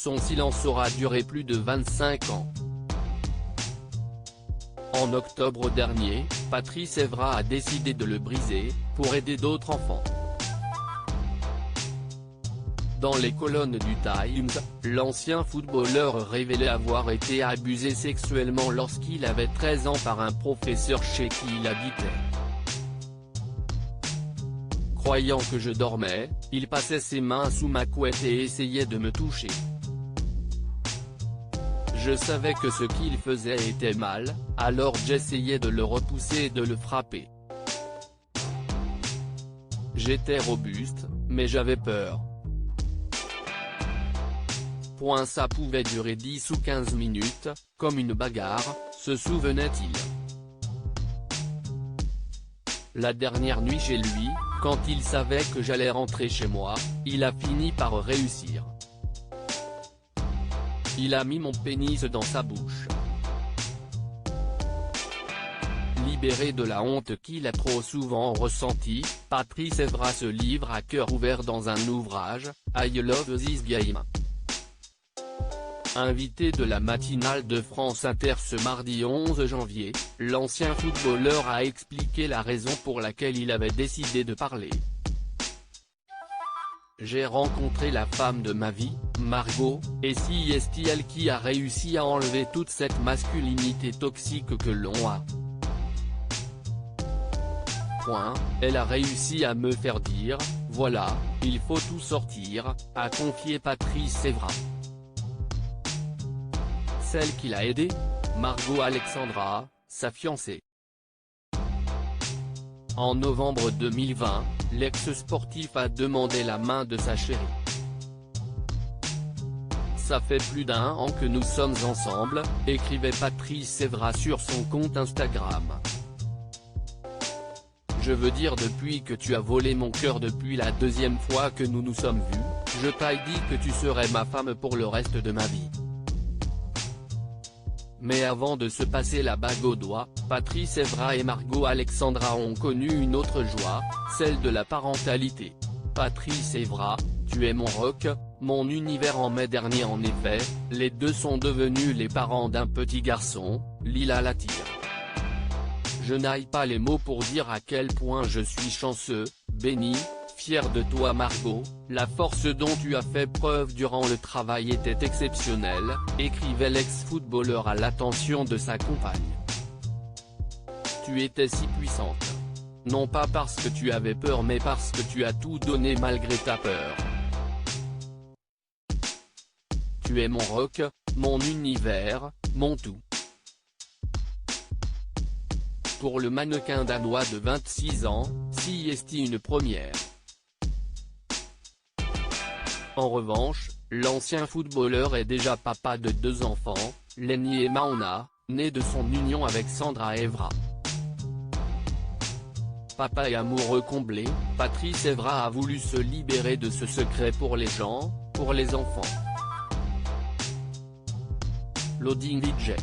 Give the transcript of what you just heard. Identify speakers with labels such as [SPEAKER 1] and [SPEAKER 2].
[SPEAKER 1] son silence aura duré plus de 25 ans. En octobre dernier, Patrice Evra a décidé de le briser, pour aider d'autres enfants. Dans les colonnes du Times, l'ancien footballeur révélait avoir été abusé sexuellement lorsqu'il avait 13 ans par un professeur chez qui il habitait. Croyant que je dormais, il passait ses mains sous ma couette et essayait de me toucher. Je savais que ce qu'il faisait était mal, alors j'essayais de le repousser et de le frapper. J'étais robuste, mais j'avais peur. Ça pouvait durer 10 ou 15 minutes, comme une bagarre, se souvenait-il. La dernière nuit chez lui, quand il savait que j'allais rentrer chez moi, il a fini par réussir. Il a mis mon pénis dans sa bouche. Libéré de la honte qu'il a trop souvent ressentie, Patrice Evra se livre à cœur ouvert dans un ouvrage, I Love This Game. Invité de la matinale de France Inter ce mardi 11 janvier, l'ancien footballeur a expliqué la raison pour laquelle il avait décidé de parler. J'ai rencontré la femme de ma vie, Margot, et c'est elle qui a réussi à enlever toute cette masculinité toxique que l'on a. Elle a réussi à me faire dire, voilà, il faut tout sortir, a confié Patrice Evra. Celle qui l'a aidé, Margot Alexandra, sa fiancée. En novembre 2020, l'ex-sportif a demandé la main de sa chérie. Ça fait plus d'1 an que nous sommes ensemble, écrivait Patrice Evra sur son compte Instagram. Je veux dire depuis que tu as volé mon cœur depuis la deuxième fois que nous nous sommes vus, je t'ai dit que tu serais ma femme pour le reste de ma vie. Mais avant de se passer la bague au doigt, Patrice Evra et Margot Alexandra ont connu une autre joie, celle de la parentalité. Patrice Evra, tu es mon rock, mon univers. En mai dernier en effet, les deux sont devenus les parents d'un petit garçon, Lila Latir. Je n'ai pas les mots pour dire à quel point je suis chanceux, béni, fier de toi Margot, la force dont tu as fait preuve durant le travail était exceptionnelle, écrivait l'ex-footballeur à l'attention de sa compagne. Tu étais si puissante. Non pas parce que tu avais peur mais parce que tu as tout donné malgré ta peur. Tu es mon rock, mon univers, mon tout. Pour le mannequin danois de 26 ans, c'est une première. En revanche, l'ancien footballeur est déjà papa de 2 enfants, Lenny et Maona, nés de son union avec Sandra Evra. Papa et amoureux comblé, Patrice Evra a voulu se libérer de ce secret pour les gens, pour les enfants. Loading DJ.